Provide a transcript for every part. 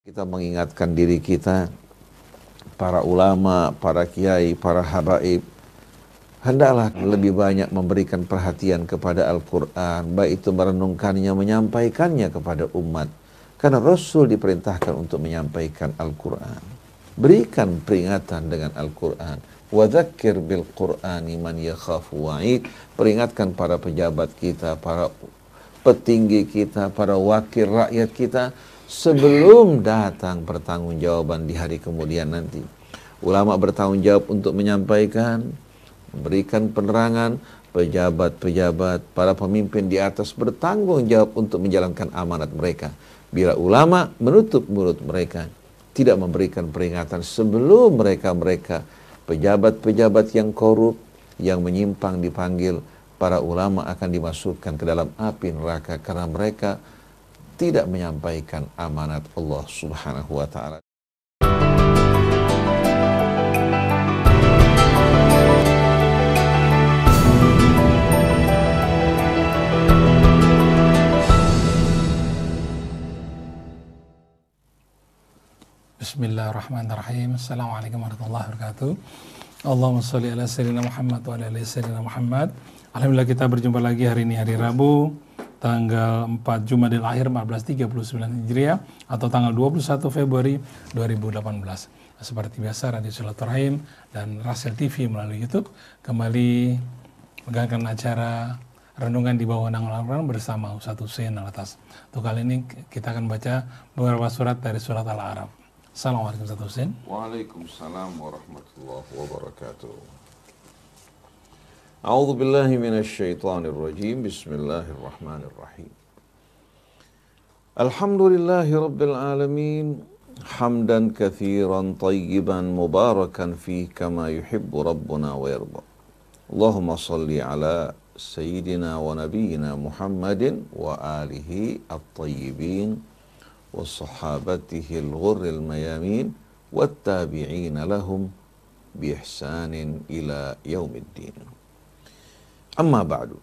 Kita mengingatkan diri kita, para ulama, para kiai, para habaib, hendaklah lebih banyak memberikan perhatian kepada Al-Quran, baik itu merenungkannya, menyampaikannya kepada umat. Karena Rasul diperintahkan untuk menyampaikan Al-Quran. Berikan peringatan dengan Al-Quran. Wadzakir bil Qur'ani man yakhafu wa'id. Peringatkan para pejabat kita, para petinggi kita, para wakil rakyat kita, sebelum datang pertanggungjawaban di hari kemudian nanti. Ulama bertanggung jawab untuk menyampaikan, memberikan penerangan, pejabat-pejabat, para pemimpin di atas bertanggung jawab untuk menjalankan amanat mereka. Bila ulama menutup mulut mereka, tidak memberikan peringatan sebelum mereka pejabat-pejabat yang korup, yang menyimpang dipanggil, para ulama akan dimasukkan ke dalam api neraka karena mereka tidak menyampaikan amanat Allah Subhanahu wa ta'ala. Bismillahirrahmanirrahim. Assalamualaikum warahmatullahi wabarakatuh. Allahumma sholli ala sayyidina Muhammad wa ala ali sayyidina Muhammad. Alhamdulillah kita berjumpa lagi hari ini, hari Rabu, tanggal 4 Jumadil Akhir 1439 Hijriah atau tanggal 21 Februari 2018. Seperti biasa Radio Silaturahim dan Rasel TV melalui YouTube kembali menggangkan acara renungan di bawah naungan Al-Quran bersama Ustaz Hussein Alatas. Untuk kali ini kita akan baca beberapa surat dari surat Al-A'raf. Assalamualaikum Ustaz Hussein. Waalaikumsalam warahmatullahi wabarakatuh. A'udzu billahi minasyaitonir rajim. Bismillahirrahmanirrahim. Alhamdulillahi rabbil alamin. Hamdan katsiran tayyiban mubarakan fihi kama yuhibbu rabbuna wa yarda. Allahumma shalli ala sayyidina wa nabiyyina Muhammadin wa alihi at-tayyibin wa sahabatihi al-ghurril mayamin wattabi'ina lahum bi ihsanin ila yaumiddin. Amma ba'du.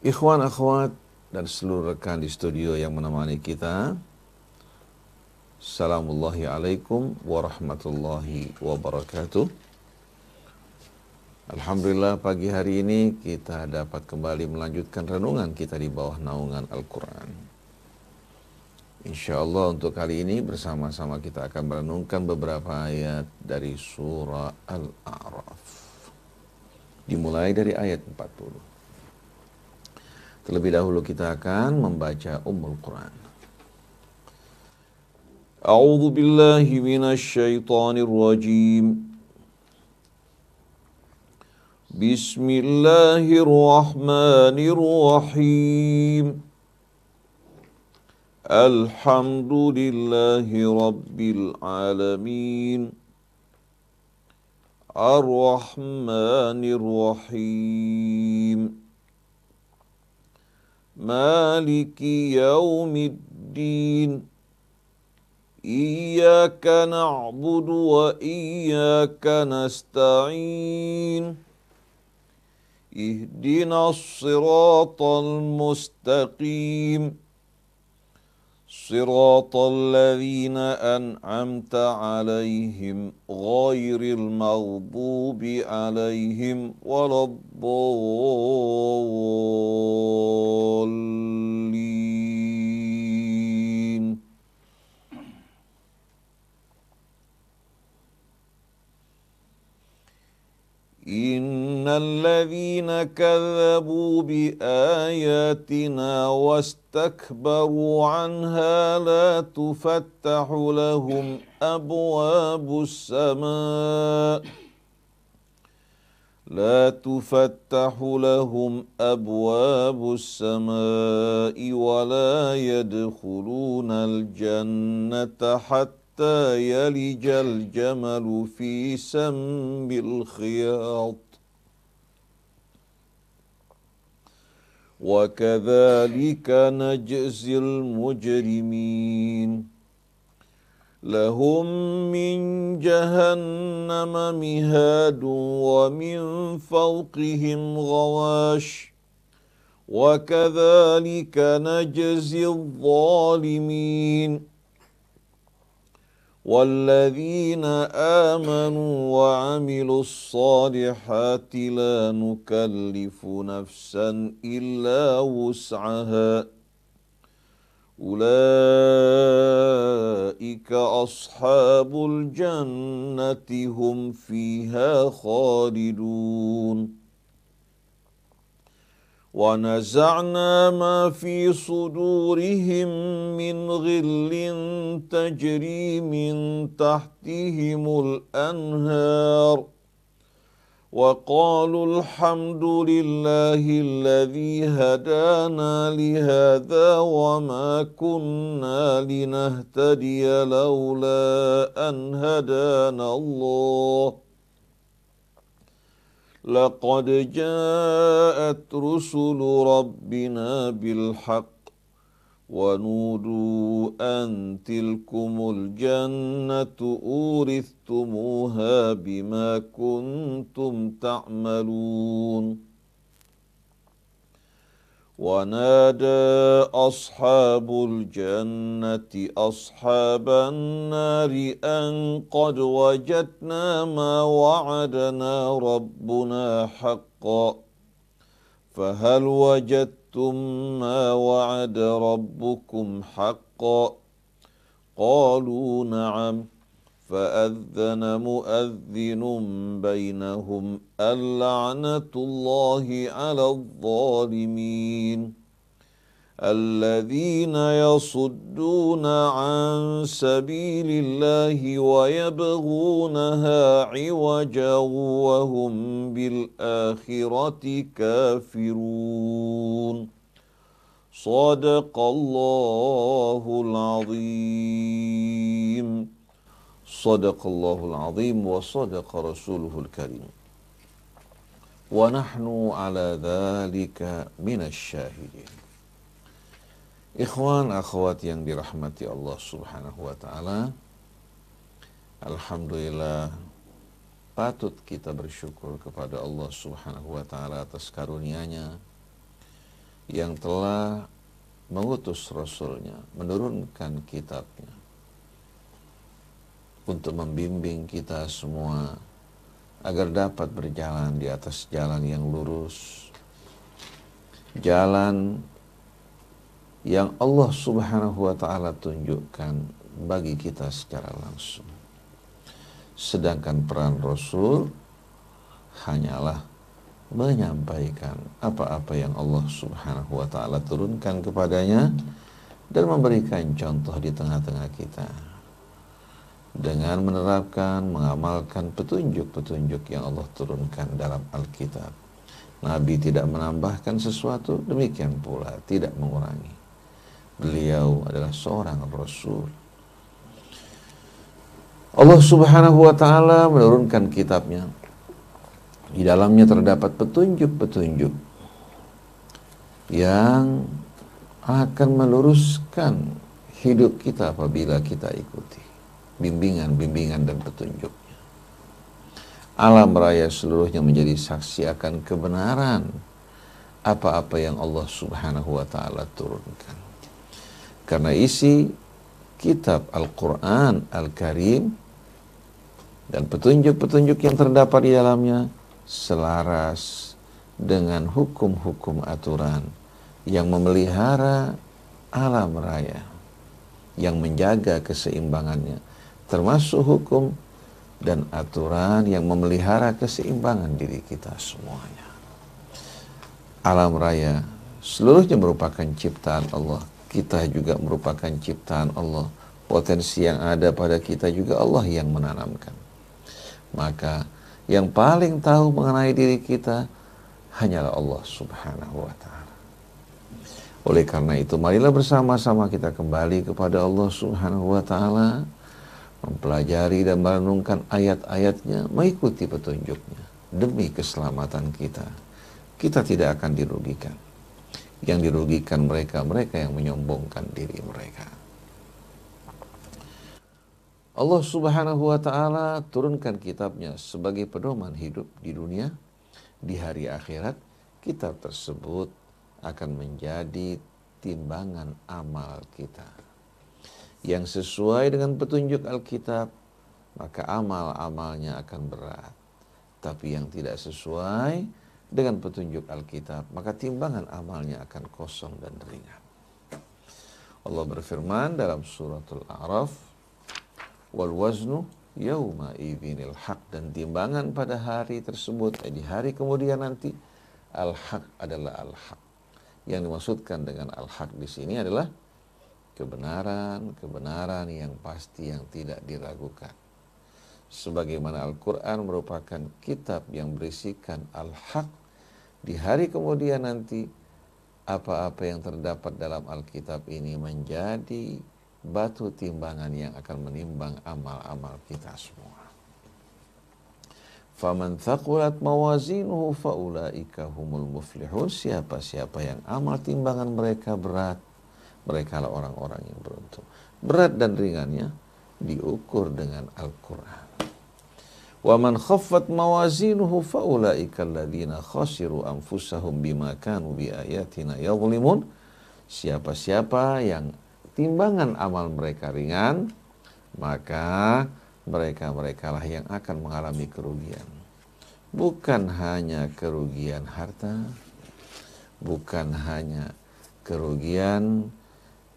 Ikhwan akhwat dan seluruh rekan di studio yang menemani kita, Assalamullahi alaikum warahmatullahi wabarakatuh. Alhamdulillah pagi hari ini kita dapat kembali melanjutkan renungan kita di bawah naungan Al-Quran. InsyaAllah untuk kali ini bersama-sama kita akan merenungkan beberapa ayat dari surah Al-A'raf. Dimulai dari ayat 40. Terlebih dahulu kita akan membaca Ummul Quran. A'udzu billahi minasyaitonir rajim. Bismillahirrahmanirrahim. Alhamdulillahi rabbil alamin. Ar-Rahmanir-Rahim. Maliki yaumiddin. Iyyaka na'budu wa iyyaka nasta'in. Ihdinas siratal mustaqim. Siratal ladzina an'amta 'alaihim ghairil maghdubi 'alaihim waladdallin. Innal ladzina kadzabu bi ayatina wastakbaru anha la tufattahu lahum abwabus samaa لا تفتح لهم أبواب السماء ولا يدخلون الجنة حتى يلج الجمل في سم الخياط وكذلك نجزي المجرمين لهم من جهنم مهاد ومن فوقهم غواش وكذلك نجزي الظالمين والذين آمنوا وعملوا الصالحات لا نكلف نفسا إلا وسعها أولئك أصحاب الجنة هم فيها خالدون ونزعنا ما في صدورهم من غل تجري من تحتهم الأنهار وقالوا الحمد لله الذي هدانا لهذا وما كنا لنهتدي لولا أن هدانا الله لقد جاءت رسل ربنا بالحق ونودوا أن تلكم الجنة أورثتموها بما كنتم تعملون ونادى أصحاب الجنة أصحاب النار أن قد وجدنا ما وعدنا ربنا حقا فهل وجدتم ما وعد ربكم حقا قالوا نعم فأذن مؤذن بينهم اللعنة الله على الظالمين الذين يصدون عن سبيل الله ويبغونها عوجا وهم بالآخرة كافرون صدق الله العظيم صدق الله العظيم وصدق رسوله الكريم ونحن على ذلك من الشاهدين. Ikhwan akhwat yang dirahmati Allah Subhanahu wa taala, alhamdulillah patut kita bersyukur kepada Allah Subhanahu wa taala atas karunia-Nya yang telah mengutus Rasul-Nya, menurunkan kitab-Nya untuk membimbing kita semua agar dapat berjalan di atas jalan yang lurus, jalan yang Allah Subhanahu wa taala tunjukkan bagi kita secara langsung. Sedangkan peran Rasul hanyalah menyampaikan apa-apa yang Allah Subhanahu wa taala turunkan kepadanya dan memberikan contoh di tengah-tengah kita dengan menerapkan, mengamalkan petunjuk-petunjuk yang Allah turunkan dalam Alkitab. Nabi tidak menambahkan sesuatu, demikian pula tidak mengurangi. Beliau adalah seorang Rasul. Allah Subhanahu wa taala menurunkan kitab-Nya. Di dalamnya terdapat petunjuk-petunjuk yang akan meluruskan hidup kita apabila kita ikuti bimbingan-bimbingan dan petunjuknya. Alam raya seluruhnya menjadi saksi akan kebenaran apa-apa yang Allah Subhanahu wa taala turunkan. Karena isi kitab Al-Quran Al-Karim dan petunjuk-petunjuk yang terdapat di dalamnya selaras dengan hukum-hukum aturan yang memelihara alam raya, yang menjaga keseimbangannya, termasuk hukum dan aturan yang memelihara keseimbangan diri kita semuanya. Alam raya seluruhnya merupakan ciptaan Allah. Kita juga merupakan ciptaan Allah. Potensi yang ada pada kita juga Allah yang menanamkan. Maka yang paling tahu mengenai diri kita hanyalah Allah Subhanahu wa ta'ala. Oleh karena itu, marilah bersama-sama kita kembali kepada Allah Subhanahu wa ta'ala, mempelajari dan merenungkan ayat-ayatnya, mengikuti petunjuknya demi keselamatan kita. Kita tidak akan dirugikan. Yang dirugikan mereka yang menyombongkan diri mereka. Allah Subhanahu wa ta'ala turunkan kitab-Nya sebagai pedoman hidup di dunia. Di hari akhirat, kitab tersebut akan menjadi timbangan amal kita. Yang sesuai dengan petunjuk Alkitab, maka amal-amalnya akan berat. Tapi yang tidak sesuai dengan petunjuk Alkitab, maka timbangan amalnya akan kosong dan ringan. Allah berfirman dalam suratul A'raf, wal waznu yauma idzinil haq, dan timbangan pada hari tersebut, di hari kemudian nanti, al-haq adalah al-haq. Yang dimaksudkan dengan al-haq di sini adalah kebenaran yang pasti, yang tidak diragukan. Sebagaimana Al-Quran merupakan kitab yang berisikan al-haq, di hari kemudian nanti apa-apa yang terdapat dalam Alkitab ini menjadi batu timbangan yang akan menimbang amal-amal kita semua. Faman thaqulat mawazinuhu faulaika humul muflihun. Siapa-siapa yang amal timbangan mereka berat, mereka lah orang-orang yang beruntung. Berat dan ringannya diukur dengan Al-Quran. Wa man khaffat mawazinuhu faulaika alladziina khasiru anfusahum bima kanu biayatina yadhlimun. Siapa-siapa yang timbangan amal mereka ringan, maka mereka lah yang akan mengalami kerugian. Bukan hanya kerugian harta, bukan hanya kerugian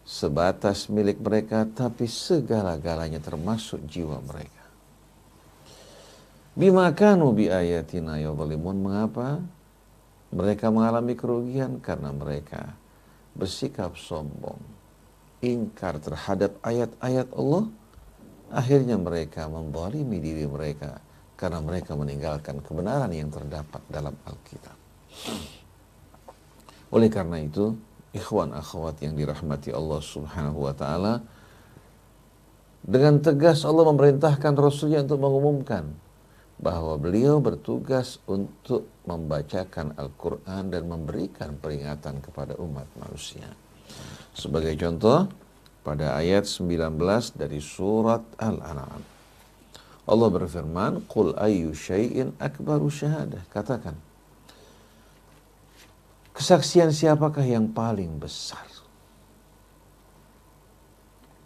sebatas milik mereka, tapi segala-galanya termasuk jiwa mereka. Bima kanu bi ayatina yadhlimun. Mengapa mereka mengalami kerugian? Karena mereka bersikap sombong, ingkar terhadap ayat-ayat Allah. Akhirnya mereka menzalimi diri mereka karena mereka meninggalkan kebenaran yang terdapat dalam Alkitab. Oleh karena itu, ikhwan akhwat yang dirahmati Allah Subhanahu wa taala, dengan tegas Allah memerintahkan Rasulnya untuk mengumumkan bahwa beliau bertugas untuk membacakan Al-Quran dan memberikan peringatan kepada umat manusia. Sebagai contoh, pada ayat 19 dari surat Al-An'am, Allah berfirman, Qul ayyu syai'in akbaru syahadah. Katakan, kesaksian siapakah yang paling besar?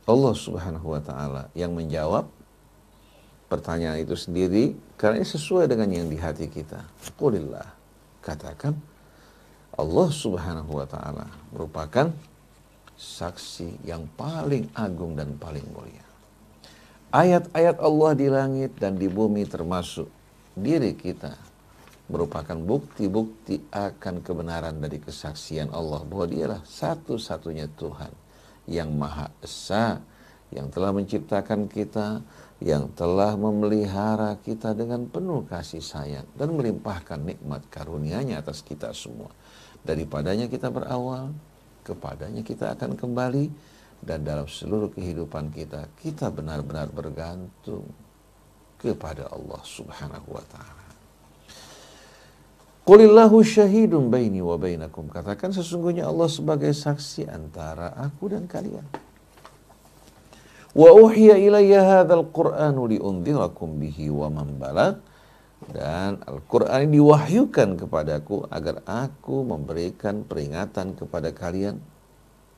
Allah Subhanahu wa ta'ala yang menjawab pertanyaan itu sendiri, karena ini sesuai dengan yang di hati kita. Qulillah, katakan, Allah Subhanahu wa ta'ala merupakan saksi yang paling agung dan paling mulia. Ayat-ayat Allah di langit dan di bumi, termasuk diri kita, merupakan bukti-bukti akan kebenaran dari kesaksian Allah bahwa Dialah satu-satunya Tuhan yang Maha Esa, yang telah menciptakan kita, yang telah memelihara kita dengan penuh kasih sayang dan melimpahkan nikmat karunia-Nya atas kita semua. Daripadanya kita berawal, kepadanya kita akan kembali, dan dalam seluruh kehidupan kita, kita benar-benar bergantung kepada Allah Subhanahu wa ta'ala. Qulillahu syahidun baini wa bainakum. Katakan, sesungguhnya Allah sebagai saksi antara aku dan kalian. Wa uhiya ilayya hadzal qur'anu liunzirakum bihi wa man balag. Dan Al-Quran ini diwahyukan kepadaku agar aku memberikan peringatan kepada kalian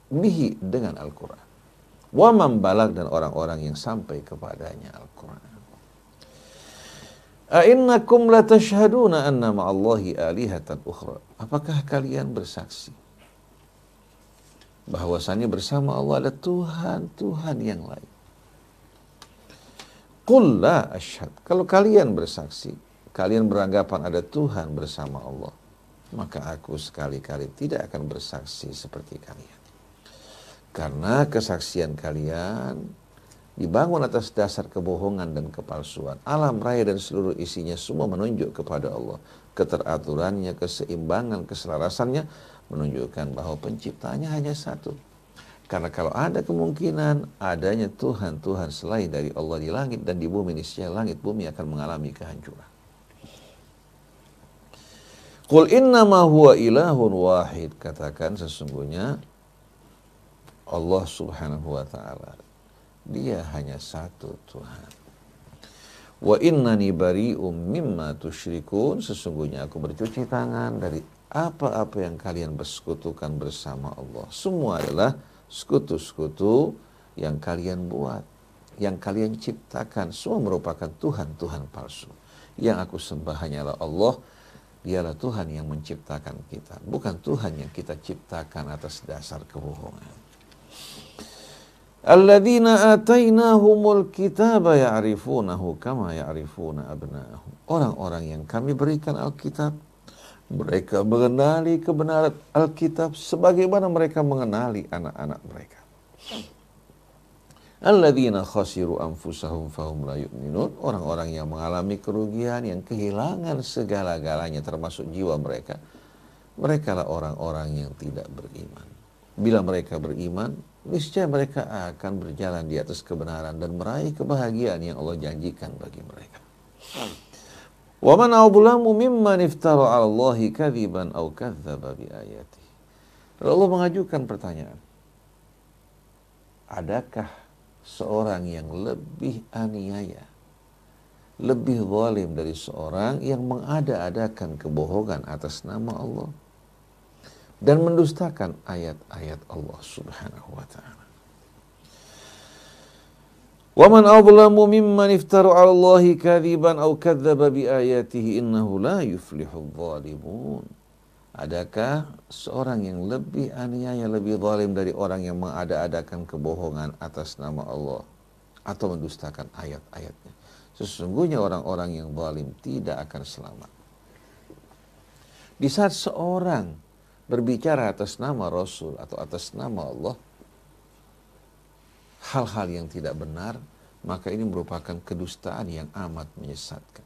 bihi, dengan Al-Quran. Wa man balag, dan orang-orang yang sampai kepadanya Al-Quran. A'innakum latashhaduna anna ma'allahi alihatan ukhra. Apakah kalian bersaksi bahwasannya bersama Allah ada Tuhan yang lain? Qul la ashhad. Kalau kalian bersaksi, kalian beranggapan ada Tuhan bersama Allah, maka aku sekali-kali tidak akan bersaksi seperti kalian. Karena kesaksian kalian dibangun atas dasar kebohongan dan kepalsuan. Alam raya dan seluruh isinya semua menunjuk kepada Allah. Keteraturannya, keseimbangan, keselarasannya menunjukkan bahwa penciptanya hanya satu. Karena kalau ada kemungkinan adanya Tuhan-Tuhan selain dari Allah di langit dan di bumi, niscaya langit bumi akan mengalami kehancuran. Qul innama huwa ilahun wahid. Katakan, sesungguhnya Allah Subhanahu wa ta'ala, Dia hanya satu Tuhan. Wa innani bari'um mimma tusyrikun. Sesungguhnya aku bercuci tangan dari apa-apa yang kalian bersekutukan bersama Allah, semua adalah sekutu-sekutu yang kalian buat, yang kalian ciptakan. Semua merupakan Tuhan-Tuhan palsu. Yang aku sembah hanyalah Allah. Dialah Tuhan yang menciptakan kita, bukan Tuhan yang kita ciptakan atas dasar kebohongan. Alladzina atainahumul kitaba ya'rifunahu kama ya'rifuna abna'ahum. Orang-orang yang kami berikan Alkitab, mereka mengenali kebenaran Alkitab sebagaimana mereka mengenali anak-anak mereka. Alladzina khasiru anfusahum fahum la yu'minun. Orang-orang yang mengalami kerugian, yang kehilangan segala-galanya termasuk jiwa mereka. Mereka lah orang-orang yang tidak beriman. Bila mereka beriman, niscaya mereka akan berjalan di atas kebenaran dan meraih kebahagiaan yang Allah janjikan bagi mereka. Wa man adzlamu mimman iftara 'ala Allahi kadziban aw kadzdzaba bi ayatihi. Lalu Allah mengajukan pertanyaan. Adakah seorang yang lebih aniaya, lebih zalim dari seorang yang mengada-adakan kebohongan atas nama Allah dan mendustakan ayat-ayat Allah Subhanahu wa ta'ala. Wa man adzlamu mimman iftara 'ala Allahi kadziban aw kadzdzaba bi ayatihi innahu la yuflihudz dzalimun. Adakah seorang yang lebih aniaya, lebih zalim dari orang yang mengada-adakan kebohongan atas nama Allah atau mendustakan ayat-ayatnya? Sesungguhnya orang-orang yang zalim tidak akan selamat. Di saat seorang berbicara atas nama Rasul atau atas nama Allah, hal-hal yang tidak benar, maka ini merupakan kedustaan yang amat menyesatkan.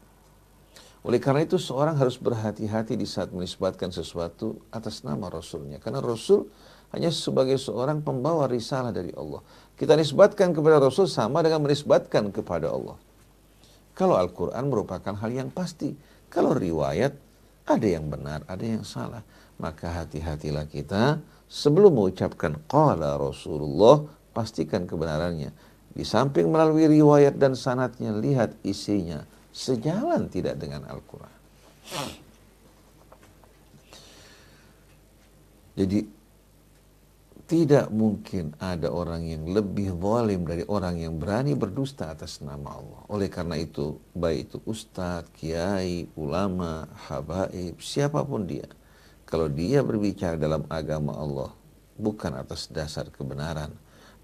Oleh karena itu seorang harus berhati-hati di saat menisbatkan sesuatu atas nama Rasulnya. Karena Rasul hanya sebagai seorang pembawa risalah dari Allah. Kita nisbatkan kepada Rasul sama dengan menisbatkan kepada Allah. Kalau Al-Quran merupakan hal yang pasti. Kalau riwayat ada yang benar, ada yang salah. Maka hati-hatilah kita sebelum mengucapkan qala Rasulullah, pastikan kebenarannya. Di samping melalui riwayat dan sanadnya, lihat isinya. Sejalan tidak dengan Al-Quran. Jadi tidak mungkin ada orang yang lebih zalim dari orang yang berani berdusta atas nama Allah. Oleh karena itu, baik itu ustadz, kiai, ulama, habaib, siapapun dia, kalau dia berbicara dalam agama Allah bukan atas dasar kebenaran,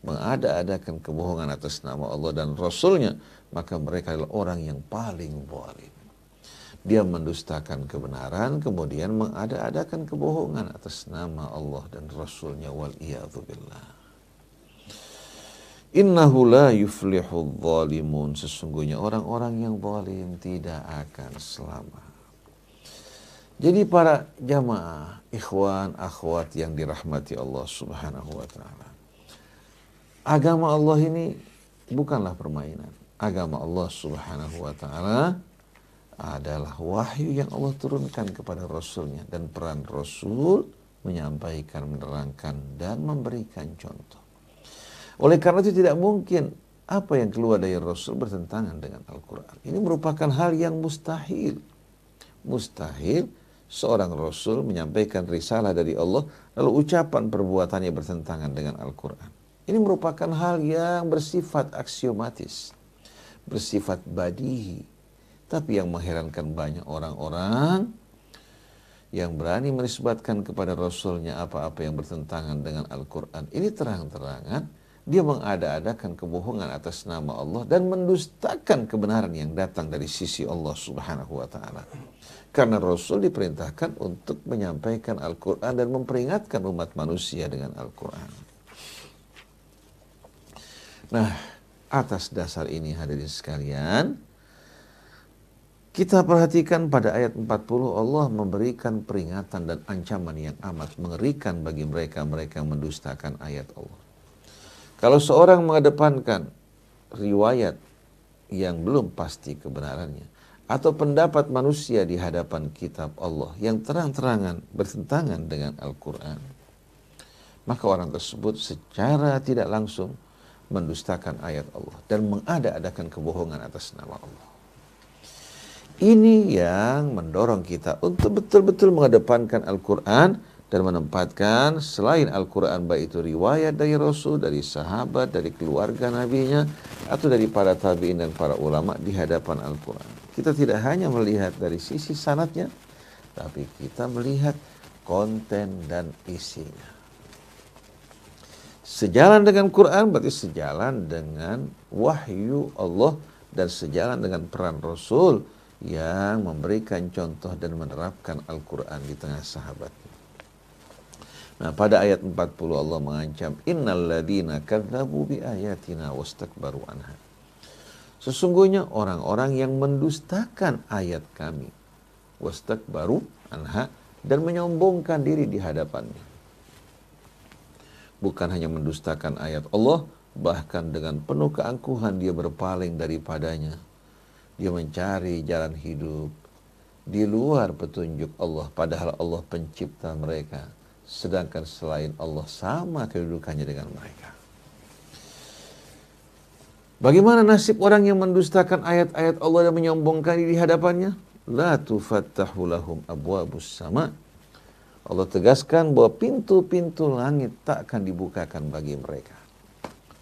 mengada-adakan kebohongan atas nama Allah dan Rasulnya, maka mereka adalah orang yang paling zalim. Dia mendustakan kebenaran, kemudian mengada-adakan kebohongan atas nama Allah dan Rasulnya, wal-iyadzubillah. Innahu la yuflihudz zalimun. Sesungguhnya orang-orang yang zalim tidak akan selamat. Jadi para jamaah, ikhwan, akhwat yang dirahmati Allah Subhanahu wa ta'ala, agama Allah ini bukanlah permainan. Agama Allah Subhanahu wa ta'ala adalah wahyu yang Allah turunkan kepada Rasulnya. Dan peran Rasul menyampaikan, menerangkan, dan memberikan contoh. Oleh karena itu tidak mungkin apa yang keluar dari Rasul bertentangan dengan Al-Quran. Ini merupakan hal yang mustahil. Mustahil seorang Rasul menyampaikan risalah dari Allah, lalu ucapan perbuatannya bertentangan dengan Al-Quran. Ini merupakan hal yang bersifat aksiomatis, bersifat badihi. Tapi yang mengherankan banyak orang-orang yang berani menisbatkan kepada Rasulnya apa-apa yang bertentangan dengan Al-Quran. Ini terang-terangan dia mengada-adakan kebohongan atas nama Allah dan mendustakan kebenaran yang datang dari sisi Allah Subhanahu wa ta'ala. Karena Rasul diperintahkan untuk menyampaikan Al-Quran dan memperingatkan umat manusia dengan Al-Quran. Nah, atas dasar ini hadirin sekalian, kita perhatikan pada ayat 40 Allah memberikan peringatan dan ancaman yang amat mengerikan bagi mereka-mereka yang mendustakan ayat Allah. Kalau seorang mengedepankan riwayat yang belum pasti kebenarannya atau pendapat manusia di hadapan kitab Allah yang terang-terangan bertentangan dengan Al-Quran, maka orang tersebut secara tidak langsung mendustakan ayat Allah dan mengada-adakan kebohongan atas nama Allah. Ini yang mendorong kita untuk betul-betul mengedepankan Al-Quran dan menempatkan selain Al-Quran, baik itu riwayat dari Rasul, dari sahabat, dari keluarga nabinya, atau dari para tabi'in dan para ulama di hadapan Al-Quran. Kita tidak hanya melihat dari sisi sanadnya, tapi kita melihat konten dan isinya. Sejalan dengan Quran berarti sejalan dengan wahyu Allah dan sejalan dengan peran Rasul yang memberikan contoh dan menerapkan Al-Quran di tengah sahabatnya. Nah, pada ayat 40 Allah mengancam, innal ladzina kadzabu bi ayatina wastakbaru anha. Sesungguhnya orang-orang yang mendustakan ayat kami, wastakbaru anha, dan menyombongkan diri di hadapannya. Bukan hanya mendustakan ayat Allah, bahkan dengan penuh keangkuhan dia berpaling daripadanya. Dia mencari jalan hidup di luar petunjuk Allah, padahal Allah pencipta mereka, sedangkan selain Allah sama kedudukannya dengan mereka. Bagaimana nasib orang yang mendustakan ayat-ayat Allah dan menyombongkan di hadapannya? La tufattahu lahum abwabus sama. Allah tegaskan bahwa pintu-pintu langit tak akan dibukakan bagi mereka.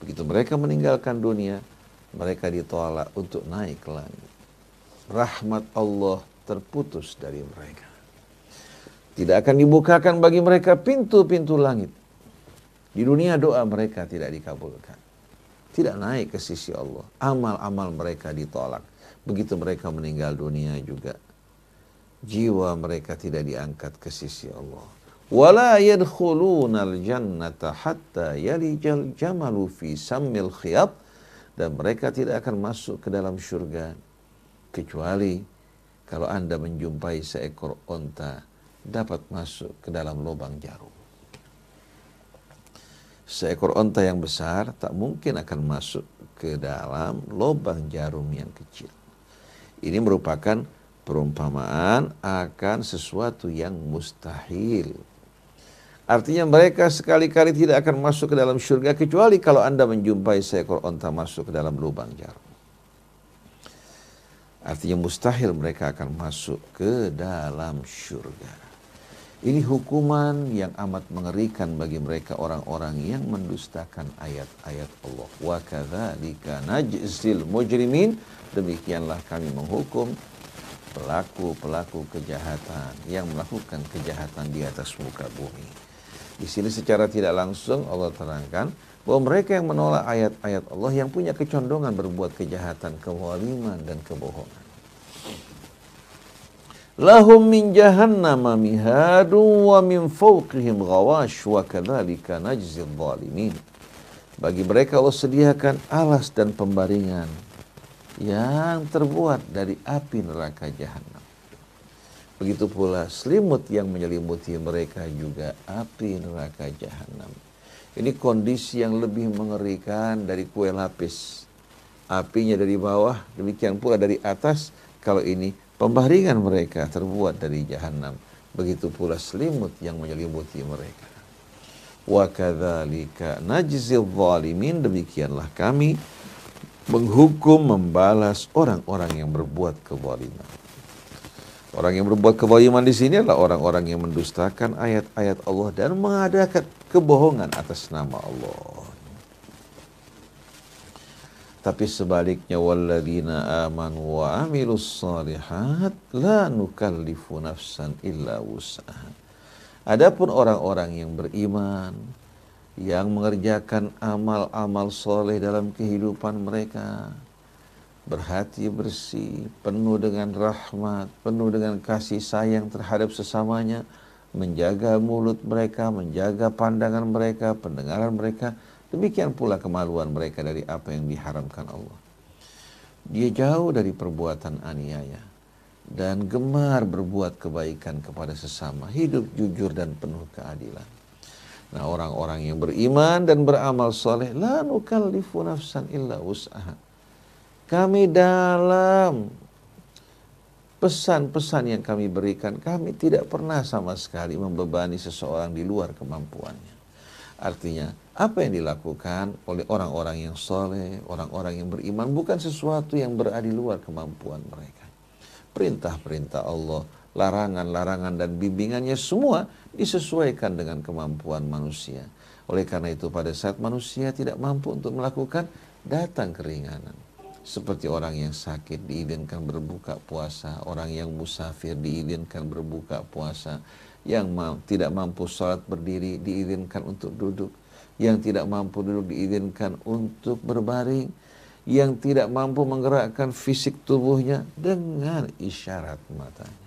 Begitu mereka meninggalkan dunia, mereka ditolak untuk naik ke langit. Rahmat Allah terputus dari mereka. Tidak akan dibukakan bagi mereka pintu-pintu langit. Di dunia doa mereka tidak dikabulkan. Tidak naik ke sisi Allah. Amal-amal mereka ditolak. Begitu mereka meninggal dunia juga, jiwa mereka tidak diangkat ke sisi Allah. Wala yadkhulunal jannata hatta yalijal jamalu fi sammil khiyat. Dan mereka tidak akan masuk ke dalam surga kecuali kalau Anda menjumpai seekor onta dapat masuk ke dalam lubang jarum. Seekor onta yang besar tak mungkin akan masuk ke dalam lubang jarum yang kecil. Ini merupakan perumpamaan akan sesuatu yang mustahil. Artinya mereka sekali-kali tidak akan masuk ke dalam surga kecuali kalau Anda menjumpai seekor onta masuk ke dalam lubang jarum. Artinya mustahil mereka akan masuk ke dalam surga. Ini hukuman yang amat mengerikan bagi mereka orang-orang yang mendustakan ayat-ayat Allah. Wa kadzalika najzil mujrimin. Demikianlah kami menghukum pelaku-pelaku kejahatan yang melakukan kejahatan di atas muka bumi. Di sini secara tidak langsung Allah terangkan bahwa mereka yang menolak ayat-ayat Allah yang punya kecondongan berbuat kejahatan, kezaliman dan kebohongan. Lahum min jahannama mihadun wa min fawqihim ghawash wa kadzalika najzil zalimin. Bagi mereka Allah sediakan alas dan pembaringan yang terbuat dari api neraka jahanam. Begitu pula selimut yang menyelimuti mereka juga api neraka jahanam. Ini kondisi yang lebih mengerikan dari kue lapis. Apinya dari bawah, demikian pula dari atas. Kalau ini pembaringan mereka terbuat dari jahanam. Begitu pula selimut yang menyelimuti mereka. Wa kadzalika najzil zalimin. Demikianlah kami menghukum, membalas orang-orang yang berbuat kezaliman. Orang yang berbuat kezaliman di sini adalah orang-orang yang mendustakan ayat-ayat Allah dan mengadakan kebohongan atas nama Allah. Tapi sebaliknya, walladzina amanu wa amilus shalihat la nukallifu nafsan illa wus'aha. Adapun orang-orang yang beriman, yang mengerjakan amal-amal soleh dalam kehidupan mereka, berhati bersih, penuh dengan rahmat, penuh dengan kasih sayang terhadap sesamanya, menjaga mulut mereka, menjaga pandangan mereka, pendengaran mereka, demikian pula kemaluan mereka dari apa yang diharamkan Allah. Dia jauh dari perbuatan aniaya dan gemar berbuat kebaikan kepada sesama, hidup jujur dan penuh keadilan. Nah, orang-orang yang beriman dan beramal soleh, la nukallifu nafsan illa wus'aha. Kami dalam pesan-pesan yang kami berikan, kami tidak pernah sama sekali membebani seseorang di luar kemampuannya. Artinya, apa yang dilakukan oleh orang-orang yang soleh, orang-orang yang beriman, bukan sesuatu yang berada di luar kemampuan mereka. perintah-perintah Allah, larangan-larangan dan bimbingannya semua disesuaikan dengan kemampuan manusia. Oleh karena itu pada saat manusia tidak mampu untuk melakukan, datang keringanan. Seperti orang yang sakit diizinkan berbuka puasa, orang yang musafir diizinkan berbuka puasa, yang tidak mampu sholat berdiri diizinkan untuk duduk, yang tidak mampu duduk diizinkan untuk berbaring, yang tidak mampu menggerakkan fisik tubuhnya dengan isyarat matanya.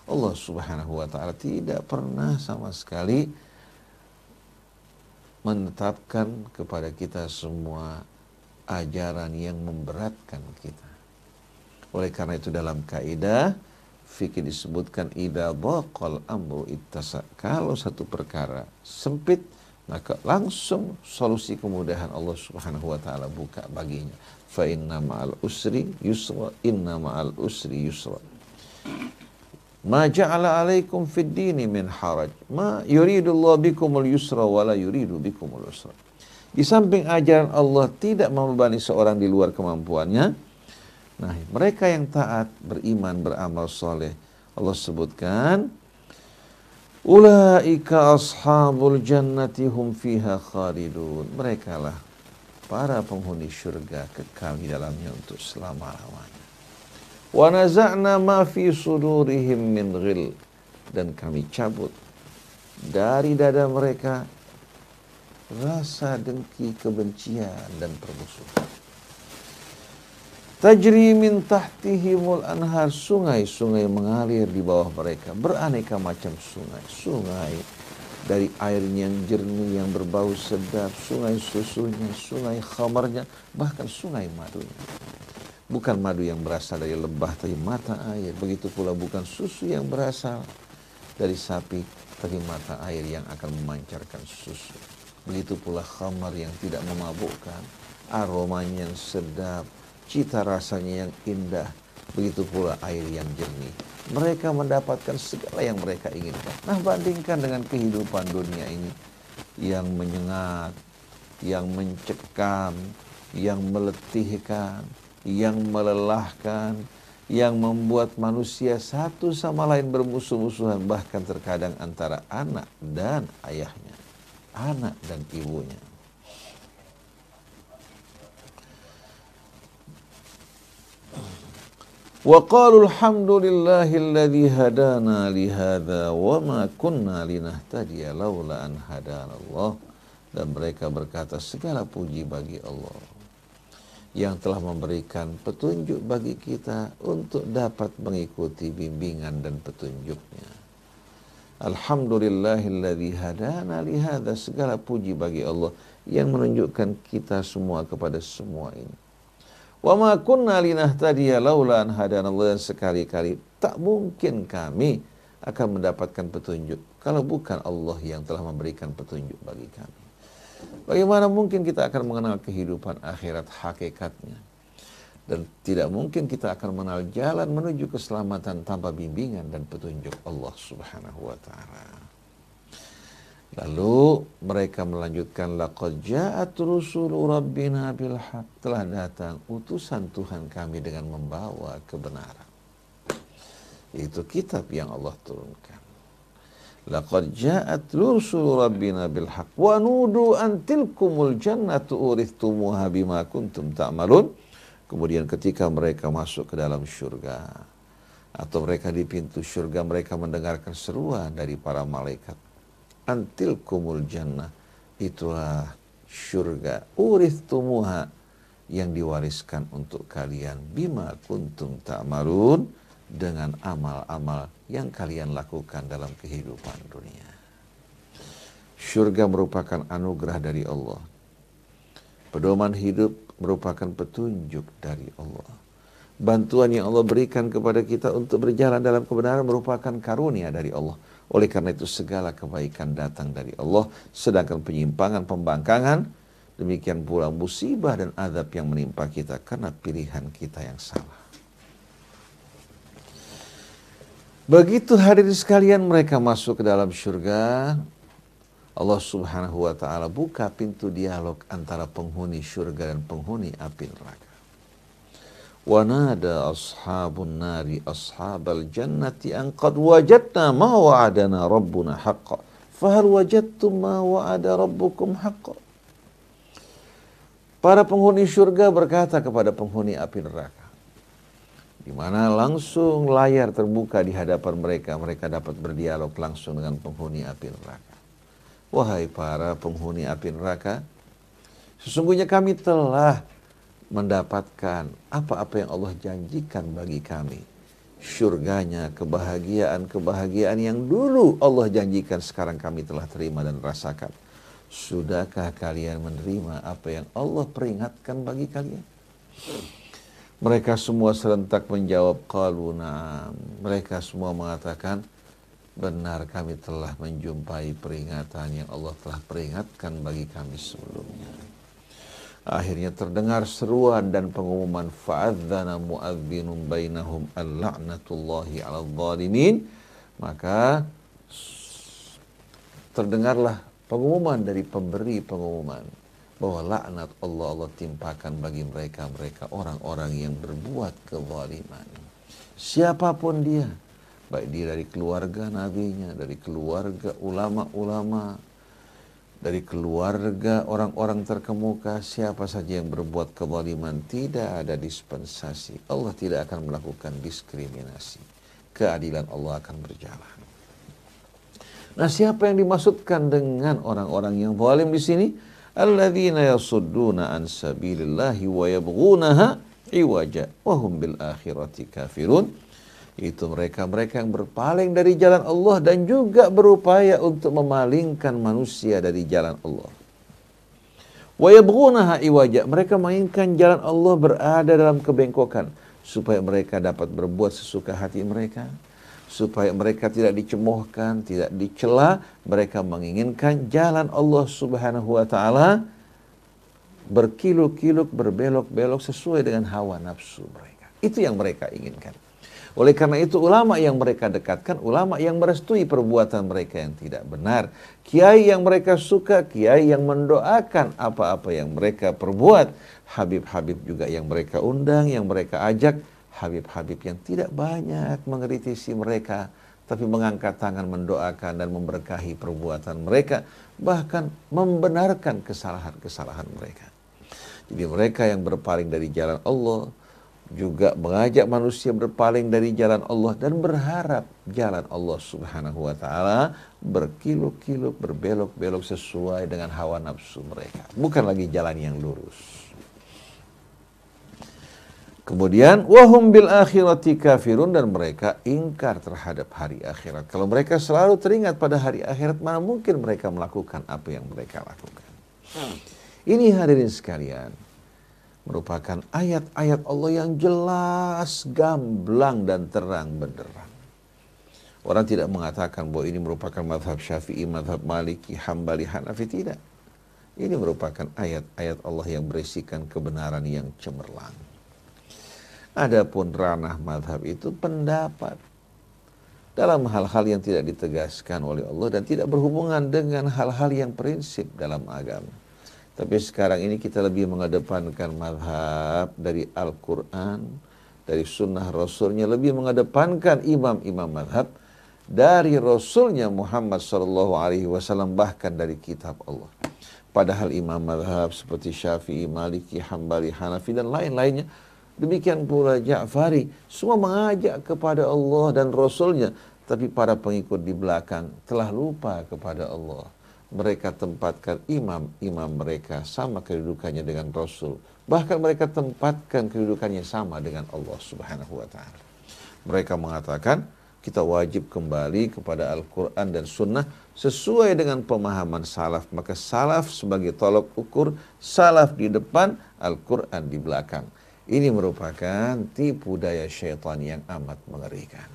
Allah Subhanahu wa ta'ala tidak pernah sama sekali menetapkan kepada kita semua ajaran yang memberatkan kita. Oleh karena itu dalam kaidah fikih disebutkan idza dhaqal amru ittasa. Kalau satu perkara sempit, maka langsung solusi kemudahan Allah Subhanahu wa taala buka baginya. Fa inna ma'al usri yusra, inna ma'al usri yusra. Ma ja'ala 'alaikum fid dini min haraj. Ma yuridullahu bikumul yusra wa la yuridu bikumul usra. Di samping ajaran Allah tidak membebani seorang di luar kemampuannya. Nah, mereka yang taat, beriman, beramal soleh, Allah sebutkan, ulaika ashabul jannati hum fiha khalidun. Mereka lah para penghuni syurga, kekal di dalamnya untuk selama-lamanya. Wa naza'na ma fi sudurihim min ghil. Dan kami cabut dari dada mereka rasa dengki, kebencian dan permusuhan. Tajri min tahtihimul anhar. Sungai-sungai mengalir di bawah mereka. Beraneka macam sungai. Sungai dari airnya yang jernih, yang berbau sedap. Sungai susunya, sungai khamarnya, bahkan sungai madunya. Bukan madu yang berasal dari lebah, tapi mata air. Begitu pula bukan susu yang berasal dari sapi, tapi mata air yang akan memancarkan susu. Begitu pula khamar yang tidak memabukkan, aromanya yang sedap, cita rasanya yang indah. Begitu pula air yang jernih. Mereka mendapatkan segala yang mereka inginkan. Nah, bandingkan dengan kehidupan dunia ini yang menyengat, yang mencekam, yang meletihkan, yang melelahkan, yang membuat manusia satu sama lain bermusuh-musuhan, bahkan terkadang antara anak dan ayahnya, anak dan ibunya. Wa qalu alhamdulillahilladzi hadana li hadza wa ma kunna linahtadiya laula an hadanallah. Dan mereka berkata, segala puji bagi Allah yang telah memberikan petunjuk bagi kita untuk dapat mengikuti bimbingan dan petunjuknya. Alhamdulillahilladzi hadana li hadza. Segala puji bagi Allah yang menunjukkan kita semua kepada semua ini. Wa ma kunna linahtadiya laula an hadanallah. Dan sekali-kali tak mungkin kami akan mendapatkan petunjuk kalau bukan Allah yang telah memberikan petunjuk bagi kami. Bagaimana mungkin kita akan mengenal kehidupan akhirat hakikatnya? Dan tidak mungkin kita akan mengenal jalan menuju keselamatan tanpa bimbingan dan petunjuk Allah Subhanahu wa ta'ala. Lalu mereka melanjutkan, laqad ja'at rusulu rabbina bil haq. Telah datang utusan Tuhan kami dengan membawa kebenaran. Itu kitab yang Allah turunkan. Laqad ja'at rusulu rabbina bil haq wa nudu an tilkumul jannatu urithumuha bima kuntum ta'malun. Kemudian ketika mereka masuk ke dalam syurga atau mereka di pintu syurga, mereka mendengarkan seruan dari para malaikat. Antilkumul jannah, itulah syurga, urithumuha, yang diwariskan untuk kalian, bima kuntum ta'malun, dengan amal-amal yang kalian lakukan dalam kehidupan dunia. Syurga merupakan anugerah dari Allah. Pedoman hidup merupakan petunjuk dari Allah. Bantuan yang Allah berikan kepada kita untuk berjalan dalam kebenaran merupakan karunia dari Allah. Oleh karena itu segala kebaikan datang dari Allah. Sedangkan penyimpangan, pembangkangan, demikian pula musibah dan azab yang menimpa kita karena pilihan kita yang salah. Begitu hadirin sekalian mereka masuk ke dalam syurga, Allah Subhanahu wa ta'ala buka pintu dialog antara penghuni syurga dan penghuni api neraka. Wa nada ashabun nari ashabal jannati an qad wajadna ma wa'adana rabbuna haqqan. Fahal wajadtum ma wa'ada rabbukum haqqan. Para penghuni surga berkata kepada penghuni api neraka, di mana langsung layar terbuka di hadapan mereka, mereka dapat berdialog langsung dengan penghuni api neraka. Wahai para penghuni api neraka, sesungguhnya kami telah mendapatkan apa-apa yang Allah janjikan bagi kami. Surganya, kebahagiaan yang dulu Allah janjikan, sekarang kami telah terima dan rasakan. Sudahkah kalian menerima apa yang Allah peringatkan bagi kalian? Mereka semua serentak menjawab, qalu na'am. Mereka semua mengatakan, benar, kami telah menjumpai peringatan yang Allah telah peringatkan bagi kami sebelumnya. Akhirnya terdengar seruan dan pengumuman, fa'adzana mu'adzinun bainahum al-la'natullahi 'alal zalimin. Maka terdengarlah pengumuman dari pemberi pengumuman bahwa laknat Allah timpakan bagi mereka orang-orang yang berbuat kezaliman. Siapapun dia, baik dia dari keluarga nabinya, dari keluarga ulama-ulama, dari keluarga orang-orang terkemuka, siapa saja yang berbuat kezaliman, tidak ada dispensasi. Allah tidak akan melakukan diskriminasi. Keadilan Allah akan berjalan. Nah, siapa yang dimaksudkan dengan orang-orang yang zalim di sini? Alladzina yasudduna an sabilillahi wa yabghunaha iwaja wa hum bil akhirati kafirun. Itu mereka-mereka yang berpaling dari jalan Allah dan juga berupaya untuk memalingkan manusia dari jalan Allah. Wa yabghunaha iwaja, mereka menginginkan jalan Allah berada dalam kebengkokan supaya mereka dapat berbuat sesuka hati mereka, supaya mereka tidak dicemoohkan, tidak dicela. Mereka menginginkan jalan Allah Subhanahu wa taala berkiluk-kiluk, berbelok-belok sesuai dengan hawa nafsu mereka. Itu yang mereka inginkan. Oleh karena itu ulama yang mereka dekatkan, ulama yang merestui perbuatan mereka yang tidak benar, kiai yang mereka suka, kiai yang mendoakan apa-apa yang mereka perbuat, habib-habib juga yang mereka undang, yang mereka ajak, habib-habib yang tidak banyak mengkritisi mereka, tapi mengangkat tangan mendoakan dan memberkahi perbuatan mereka, bahkan membenarkan kesalahan-kesalahan mereka. Jadi mereka yang berpaling dari jalan Allah juga mengajak manusia berpaling dari jalan Allah dan berharap jalan Allah Subhanahu wa taala berkiluk-kiluk, berbelok-belok sesuai dengan hawa nafsu mereka, bukan lagi jalan yang lurus. Kemudian wahum bil akhirati kafirun, dan mereka ingkar terhadap hari akhirat. Kalau mereka selalu teringat pada hari akhirat, mana mungkin mereka melakukan apa yang mereka lakukan. Ini hadirin sekalian, merupakan ayat-ayat Allah yang jelas, gamblang dan terang benderang. Orang tidak mengatakan bahwa ini merupakan mazhab Syafi'i, mazhab Maliki, Hambali, Hanafi, tidak. Ini merupakan ayat-ayat Allah yang berisikan kebenaran yang cemerlang. Adapun ranah mazhab itu pendapat dalam hal-hal yang tidak ditegaskan oleh Allah dan tidak berhubungan dengan hal-hal yang prinsip dalam agama. Tapi sekarang ini kita lebih mengedepankan mazhab dari Al-Quran, dari sunnah Rasulnya, lebih mengedepankan imam-imam mazhab dari Rasulnya Muhammad SAW, bahkan dari kitab Allah. Padahal imam mazhab seperti Syafi'i, Maliki, Hambali, Hanafi dan lain-lainnya, demikian pula Ja'fari, semua mengajak kepada Allah dan Rasulnya, tapi para pengikut di belakang telah lupa kepada Allah. Mereka tempatkan imam-imam mereka sama kedudukannya dengan Rasul. Bahkan mereka tempatkan kedudukannya sama dengan Allah Subhanahu wa ta'ala. Mereka mengatakan kita wajib kembali kepada Al-Quran dan Sunnah sesuai dengan pemahaman salaf. Maka salaf sebagai tolok ukur, salaf di depan, Al-Quran di belakang. Ini merupakan tipu daya syaitan yang amat mengerikan.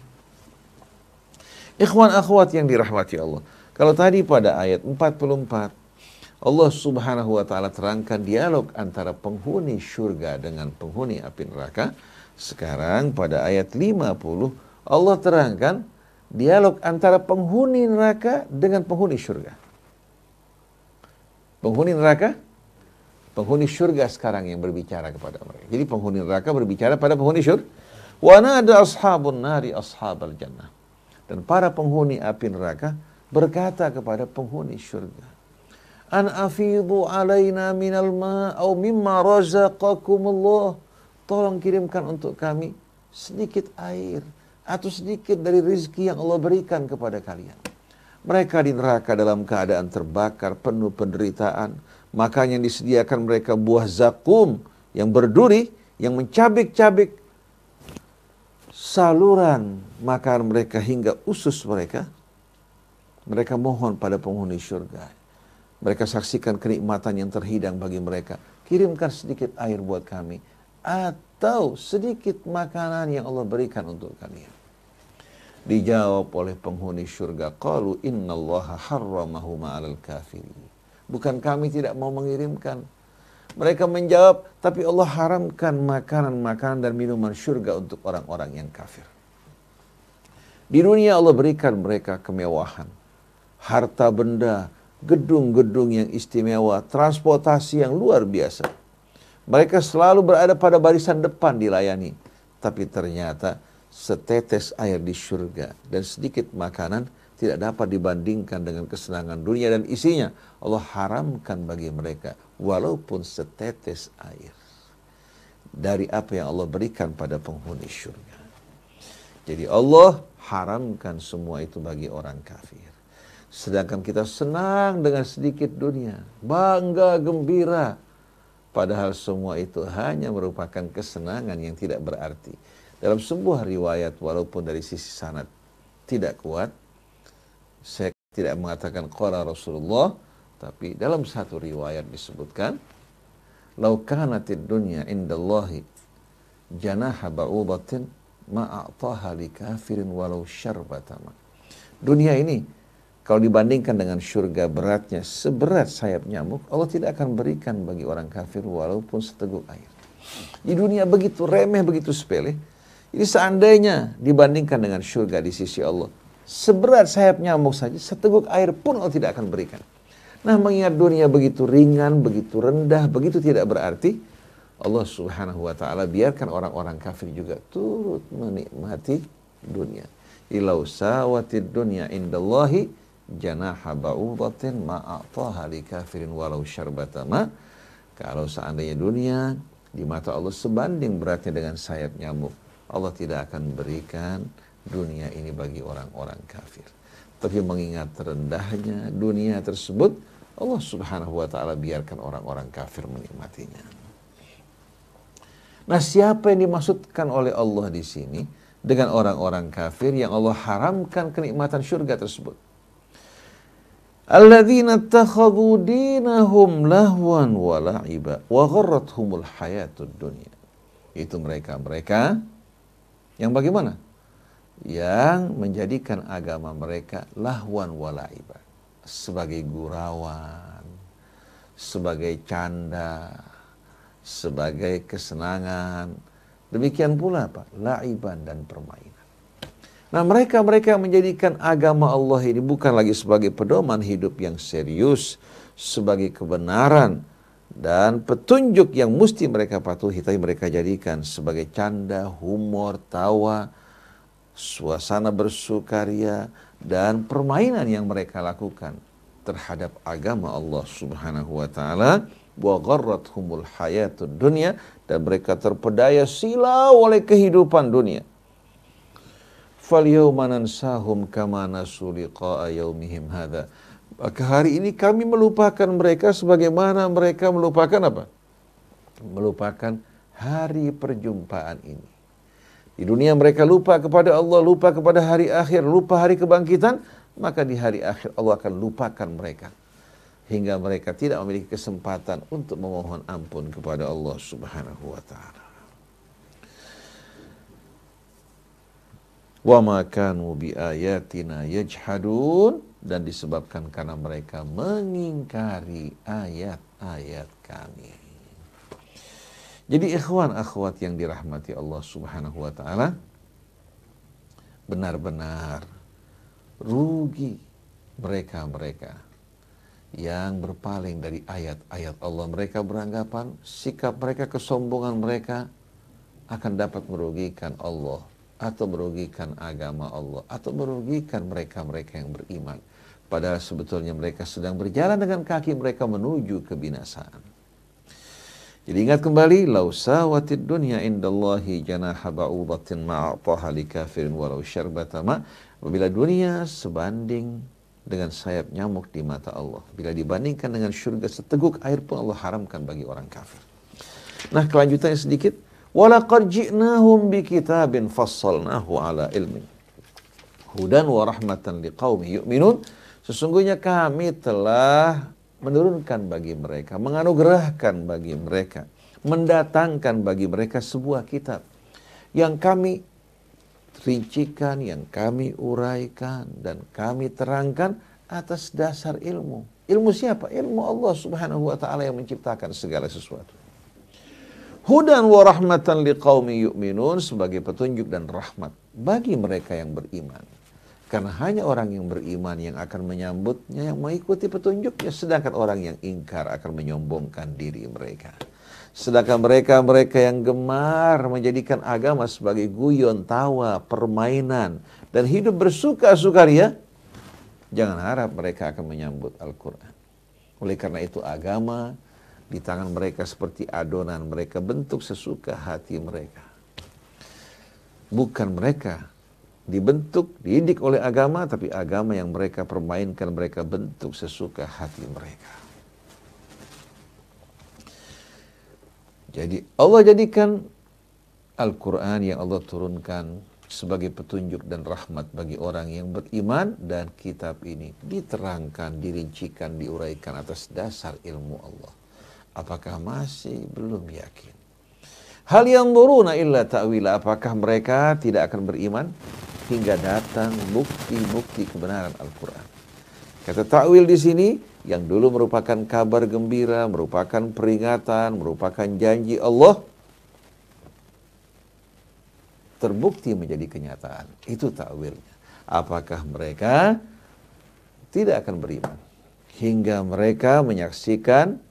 Ikhwan akhwat yang dirahmati Allah, kalau tadi pada ayat 44 Allah Subhanahu wa ta'ala terangkan dialog antara penghuni surga dengan penghuni api neraka, sekarang pada ayat 50 Allah terangkan dialog antara penghuni neraka dengan penghuni surga. Penghuni neraka Penghuni surga sekarang yang berbicara kepada mereka. Jadi penghuni neraka berbicara pada penghuni surga. Wa nada ashabun nari ashabal jannah. Dan para penghuni api neraka berkata kepada penghuni surga, an afidhu alaina minal ma' au mimma razaqakumullah. Tolong kirimkan untuk kami sedikit air atau sedikit dari rezeki yang Allah berikan kepada kalian. Mereka di neraka dalam keadaan terbakar, penuh penderitaan. Makanya disediakan mereka buah zakum yang berduri, yang mencabik-cabik saluran makan mereka hingga usus mereka. Mereka mohon pada penghuni surga. Mereka saksikan kenikmatan yang terhidang bagi mereka. Kirimkan sedikit air buat kami. Atau sedikit makanan yang Allah berikan untuk kalian. Dijawab oleh penghuni surga, qalu innallaha harramahu ma'alal kafirin. Bukan kami tidak mau mengirimkan. Mereka menjawab, tapi Allah haramkan makanan-makanan dan minuman surga untuk orang-orang yang kafir. Di dunia Allah berikan mereka kemewahan, harta benda, gedung-gedung yang istimewa, transportasi yang luar biasa. Mereka selalu berada pada barisan depan dilayani. Tapi ternyata setetes air di surga dan sedikit makanan tidak dapat dibandingkan dengan kesenangan dunia dan isinya. Allah haramkan bagi mereka walaupun setetes air dari apa yang Allah berikan pada penghuni surga. Jadi Allah haramkan semua itu bagi orang kafir. Sedangkan kita senang dengan sedikit dunia, bangga, gembira. Padahal semua itu hanya merupakan kesenangan yang tidak berarti. Dalam sebuah riwayat, walaupun dari sisi sanad tidak kuat, saya tidak mengatakan qala Rasulullah, tapi dalam satu riwayat disebutkan, "Lau kanatid dunya indallahi janaha ba'udatin ma a'taha li kafirin walau syarbata ma." Dunia ini kalau dibandingkan dengan surga beratnya seberat sayap nyamuk, Allah tidak akan berikan bagi orang kafir walaupun seteguk air. Di dunia begitu remeh, begitu sepele. Jadi seandainya dibandingkan dengan surga di sisi Allah, seberat sayap nyamuk saja, seteguk air pun Allah tidak akan berikan. Nah, mengingat dunia begitu ringan, begitu rendah, begitu tidak berarti, Allah Subhanahu wa ta'ala biarkan orang-orang kafir juga turut menikmati dunia. Ilau sawatid dunya indallahi janaha ba'udatin ma'a'taha li kafirin walau syarbata ma. Kalau seandainya dunia di mata Allah sebanding beratnya dengan sayap nyamuk, Allah tidak akan berikan dunia ini bagi orang-orang kafir. Tapi mengingat rendahnya dunia tersebut, Allah Subhanahu wa ta'ala biarkan orang-orang kafir menikmatinya. Nah, siapa yang dimaksudkan oleh Allah di sini dengan orang-orang kafir yang Allah haramkan kenikmatan surga tersebut? Alladzina ittakhadhu dinahum lahwan wa la'iba wa gharrathumul hayatud dunya. Itu mereka yang bagaimana? Yang menjadikan agama mereka lahwan wa la'iba, sebagai gurauan, sebagai canda, sebagai kesenangan. Demikian pula apa? La'iban dan permainan. Nah, mereka yang menjadikan agama Allah ini bukan lagi sebagai pedoman hidup yang serius, sebagai kebenaran dan petunjuk yang mesti mereka patuhi, tapi mereka jadikan sebagai canda, humor, tawa, suasana bersukaria, dan permainan yang mereka lakukan terhadap agama Allah Subhanahu wa ta'ala. Wa gharrathumul hayatud dunya, dan mereka terpedaya silau oleh kehidupan dunia. Fal yawma nansahum kama nasu liqa'a yaumihim hadza. Maka hari ini kami melupakan mereka sebagaimana mereka melupakan apa? Melupakan hari perjumpaan ini. Di dunia mereka lupa kepada Allah, lupa kepada hari akhir, lupa hari kebangkitan, maka di hari akhir Allah akan lupakan mereka. Hingga mereka tidak memiliki kesempatan untuk memohon ampun kepada Allah Subhanahu wa ta'ala. Wa ma kanu bi ayatina yajhadun, dan disebabkan karena mereka mengingkari ayat-ayat kami. Jadi ikhwan akhwat yang dirahmati Allah Subhanahu wa ta'ala, benar-benar rugi mereka yang berpaling dari ayat-ayat Allah. Mereka beranggapan sikap mereka, kesombongan mereka akan dapat merugikan Allah atau merugikan agama Allah atau merugikan mereka-mereka yang beriman. Padahal sebetulnya mereka sedang berjalan dengan kaki mereka menuju kebinasaan. Jadi ingat kembali, lau sawatid dunya indallahi janaha ba'udatin ma'ataha likafirin walau syarbata ma. Apabila dunia sebanding dengan sayap nyamuk di mata Allah, bila dibandingkan dengan surga seteguk air pun Allah haramkan bagi orang kafir. Nah, kelanjutannya sedikit. Walaqad ji'nahum bikitabin fassalnahu ala ilmin hudan wa rahmatan liqaumi yu'minun. Sesungguhnya kami telah menurunkan bagi mereka, menganugerahkan bagi mereka, mendatangkan bagi mereka sebuah kitab yang kami rincikan, yang kami uraikan dan kami terangkan atas dasar ilmu. Ilmu siapa? Ilmu Allah Subhanahu wa taala yang menciptakan segala sesuatu. Hudan wa rahmatan liqaumi yu'minun, sebagai petunjuk dan rahmat bagi mereka yang beriman. Karena hanya orang yang beriman yang akan menyambutnya, yang mengikuti petunjuknya, sedangkan orang yang ingkar akan menyombongkan diri mereka. Sedangkan mereka yang gemar menjadikan agama sebagai guyon, tawa, permainan, dan hidup bersuka-sukaria, jangan harap mereka akan menyambut Al-Quran. Oleh karena itu agama di tangan mereka seperti adonan, mereka bentuk sesuka hati mereka. Bukan mereka dibentuk, dididik oleh agama, tapi agama yang mereka permainkan, mereka bentuk sesuka hati mereka. Jadi Allah jadikan Al-Quran yang Allah turunkan sebagai petunjuk dan rahmat bagi orang yang beriman, dan kitab ini diterangkan, dirincikan, diuraikan atas dasar ilmu Allah. Apakah masih belum yakin? Hal yanzuruna illa ta'wila, apakah mereka tidak akan beriman hingga datang bukti-bukti kebenaran Al-Quran? Kata ta'wil di sini yang dulu merupakan kabar gembira, merupakan peringatan, merupakan janji Allah, terbukti menjadi kenyataan. Itu ta'wilnya. Apakah mereka tidak akan beriman hingga mereka menyaksikan,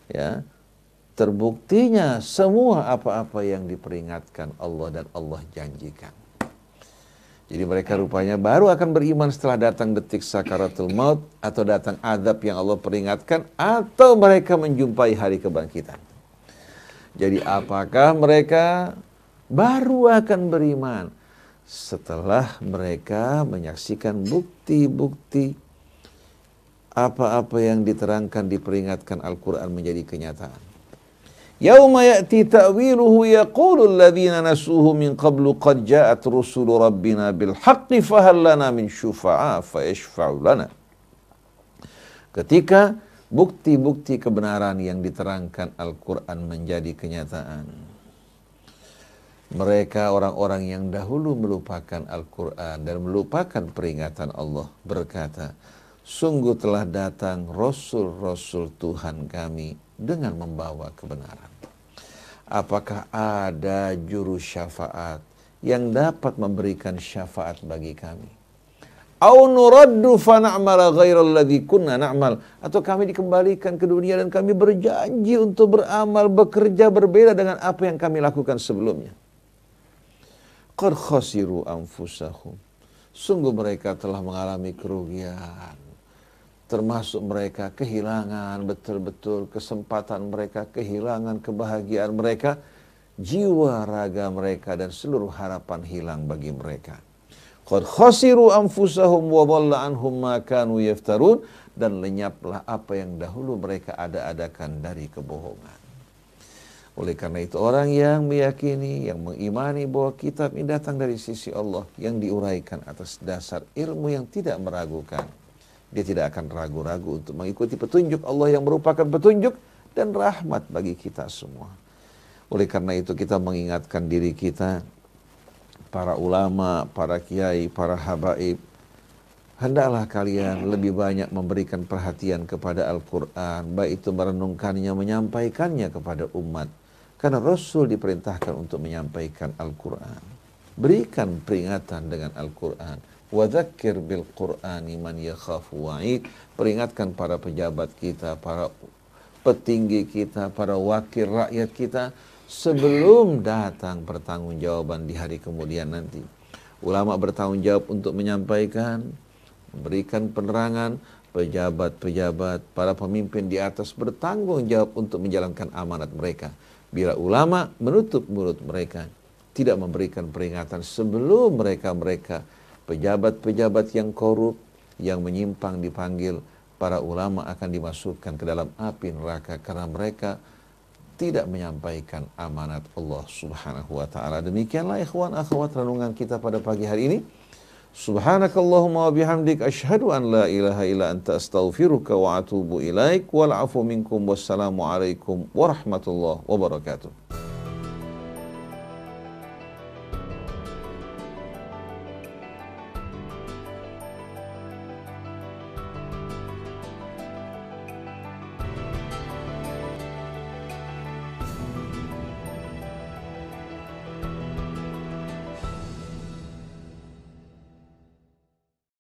ya, terbuktinya semua apa-apa yang diperingatkan Allah dan Allah janjikan. Jadi mereka rupanya baru akan beriman setelah datang detik sakaratul maut, atau datang azab yang Allah peringatkan, atau mereka menjumpai hari kebangkitan. Jadi apakah mereka baru akan beriman setelah mereka menyaksikan bukti-bukti apa-apa yang diterangkan, diperingatkan Al-Quran menjadi kenyataan. Yauma ya'ti ta'wiluhu yaqulu alladhina nasuhu min qablu qad ja'at rusulu rabbina bil haqqi fahal lana min syufa'a fayashfa'u lana. Ketika bukti-bukti kebenaran yang diterangkan Al-Quran menjadi kenyataan, mereka orang-orang yang dahulu melupakan Al-Quran dan melupakan peringatan Allah berkata, sungguh telah datang Rasul-Rasul Tuhan kami dengan membawa kebenaran. Apakah ada juru syafaat yang dapat memberikan syafaat bagi kami? Au nuraddu fa na'mala ghairal ladzi kunna na'mal, atau kami dikembalikan ke dunia dan kami berjanji untuk beramal, bekerja berbeda dengan apa yang kami lakukan sebelumnya. Qad khasiru anfusahum, sungguh mereka telah mengalami kerugian, termasuk mereka kehilangan betul-betul kesempatan mereka, kehilangan kebahagiaan mereka, jiwa raga mereka dan seluruh harapan hilang bagi mereka. Qad khasiru anfusahum wa dhalla anhum ma kanu yaftarun, dan lenyaplah apa yang dahulu mereka ada-adakan dari kebohongan. Oleh karena itu orang yang meyakini, yang mengimani bahwa kitab ini datang dari sisi Allah, yang diuraikan atas dasar ilmu yang tidak meragukan, dia tidak akan ragu-ragu untuk mengikuti petunjuk Allah yang merupakan petunjuk dan rahmat bagi kita semua. Oleh karena itu kita mengingatkan diri kita, para ulama, para kiai, para habaib, hendaklah kalian lebih banyak memberikan perhatian kepada Al-Quran, baik itu merenungkannya, menyampaikannya kepada umat. Karena Rasul diperintahkan untuk menyampaikan Al-Quran. Berikan peringatan dengan Al-Quran. Wa dzakir bil Qur'ani man yakhafu wa'id. Peringatkan para pejabat kita, para petinggi kita, para wakil rakyat kita sebelum datang pertanggungjawaban di hari kemudian nanti. Ulama bertanggung jawab untuk menyampaikan, memberikan penerangan, pejabat-pejabat, para pemimpin di atas bertanggung jawab untuk menjalankan amanat mereka. Bila ulama menutup mulut mereka, tidak memberikan peringatan sebelum mereka pejabat-pejabat yang korup, yang menyimpang dipanggil, para ulama akan dimasukkan ke dalam api neraka karena mereka tidak menyampaikan amanat Allah Subhanahu wa taala. Demikianlah ikhwan akhwat renungan kita pada pagi hari ini. Subhanakallahumma wa bihamdik asyhadu an la ilaha illa anta astaghfiruka wa atubu ilaik wal afu minkum wassalamu alaikum warahmatullahi wabarakatuh.